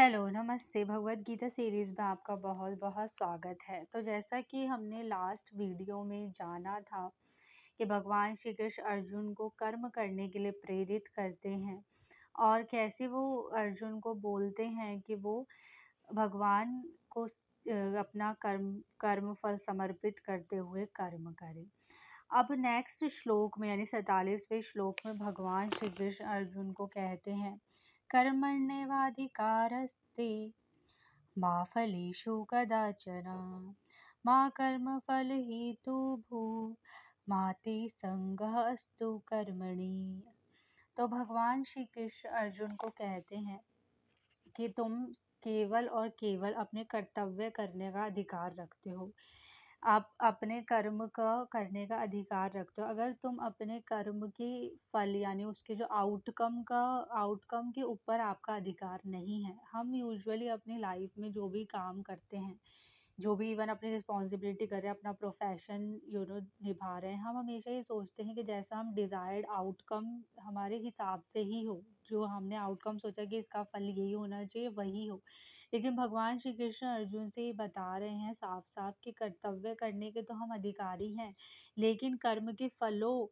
Hello, नमस्ते। Bhagavad Gita series में आपका बहुत-बहुत स्वागत है। तो जैसा कि हमने लास्ट वीडियो में जाना था कि भगवान श्री कृष्ण अर्जुन को कर्म करने के लिए प्रेरित करते हैं और कैसे वो अर्जुन को बोलते हैं कि वो भगवान को अपना कर्म फल समर्पित करते हुए कर्म करें। अब नेक्स्ट श्लोक में यानी 47वें श्लोक में भगवान श्री कृष्ण अर्जुन को कहते हैं, कर्मण्येवाधिकारस्ते मा फलेषु कदाचन मा कर्मफलहेतुर्भूः मा ते संगः अस्तु कर्मणि। तो भगवान श्री कृष्ण अर्जुन को कहते हैं कि तुम केवल और केवल अपने कर्तव्य करने का अधिकार रखते हो। आप अपने कर्म का करने का अधिकार रखते हो। अगर तुम अपने कर्म के फल यानी उसके जो आउटकम के ऊपर आपका अधिकार नहीं है। हम यूजुअली अपनी लाइफ में जो भी काम करते हैं, जो भी इवन अपनी रिस्पॉन्सिबिलिटी कर रहे हैं, अपना प्रोफ़ेशन निभा रहे हैं, हम हमेशा ये सोचते हैं कि जैसा हम डिज़ायर्ड आउटकम हमारे हिसाब से ही हो। जो हमने आउटकम सोचा कि इसका फल यही होना चाहिए, वही हो। लेकिन भगवान श्री कृष्ण अर्जुन से ये बता रहे हैं साफ-साफ कि कर्तव्य करने के तो हम अधिकारी हैं, लेकिन कर्म के फलों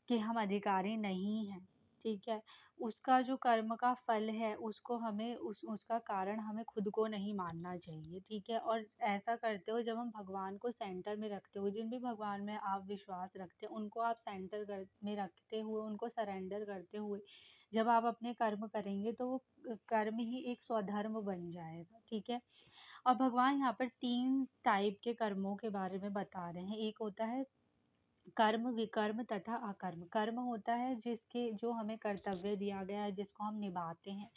के हम अधिकारी नहीं हैं, ठीक है? उसका जो कर्म का फल है उसको हमें उसका कारण हमें खुद को नहीं मानना चाहिए, ठीक है? और ऐसा करते हुए जब हम भगवान को सेंटर में रखते हुए जिन भी भगवान में आप विश्वास रखते हैं उनको आप में रखते हुए उनको सरेंडर करते हुए जब आप अपने कर्म करेंगे तो वो कर्म ही एक स्वधर्म बन जाएगा, ठीक है? और भगवान यहाँ पर 3 टाइप के कर्मों के बारे में बता रहे हैं। एक होता है कर्म, विकर्म तथा अकर्म। कर्म होता है जो हमें कर्तव्य दिया गया है, जिसको हम निभाते हैं,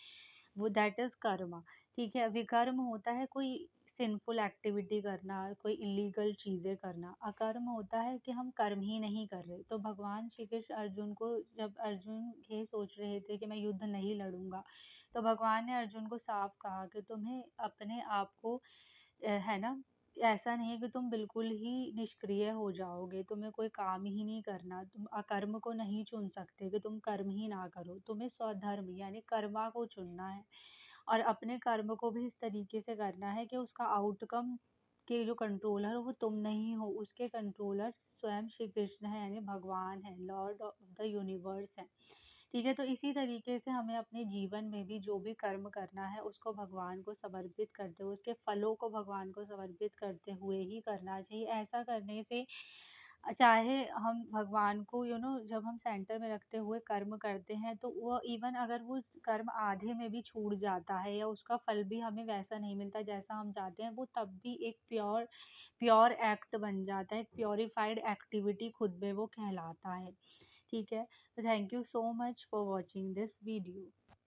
वो दैट इज़ कर्म, ठीक है? विकर्म होता है कोई सिनफुल एक्टिविटी करना, कोई इल्लीगल चीज़ें करना। अकर्म होता है कि हम कर्म ही नहीं कर रहे। तो भगवान श्री कृष्ण अर्जुन को जब अर्जुन ये सोच रहे थे कि मैं युद्ध नहीं लड़ूँगा, तो भगवान ने अर्जुन को साफ कहा कि तुम्हें अपने आप को है ना? ऐसा नहीं है कि तुम बिल्कुल ही निष्क्रिय हो जाओगे, तुम्हें कोई काम ही नहीं करना, तुम अकर्म को नहीं चुन सकते कि तुम कर्म ही ना करो, तुम्हें स्वधर्म यानी कर्मा को चुनना है और अपने कर्म को भी इस तरीके से करना है कि उसका आउटकम के जो कंट्रोलर हो वो तुम नहीं हो, उसके कंट्रोलर स्वयं श्री कृष्ण है यानी भगवान है, लॉर्ड ऑफ द यूनिवर्स है। ठीक है, तो इसी तरीके से हमें अपने जीवन में भी जो भी कर्म करना है उसको भगवान को समर्पित करते हुए, उसके फलों को भगवान को समर्पित करते हुए ही करना चाहिए। ऐसा करने से चाहे हम भगवान को जब हम सेंटर में रखते हुए कर्म करते हैं तो वो इवन अगर वो कर्म आधे में भी छूट जाता है या उसका फल भी हमें वैसा नहीं मिलता जैसा हम चाहते हैं, वो तब भी एक प्योर प्योर एक्ट बन जाता है, एक प्योरिफाइड एक्टिविटी खुद में वो कहलाता है। ठीक है? तो thank you so much for watching this video.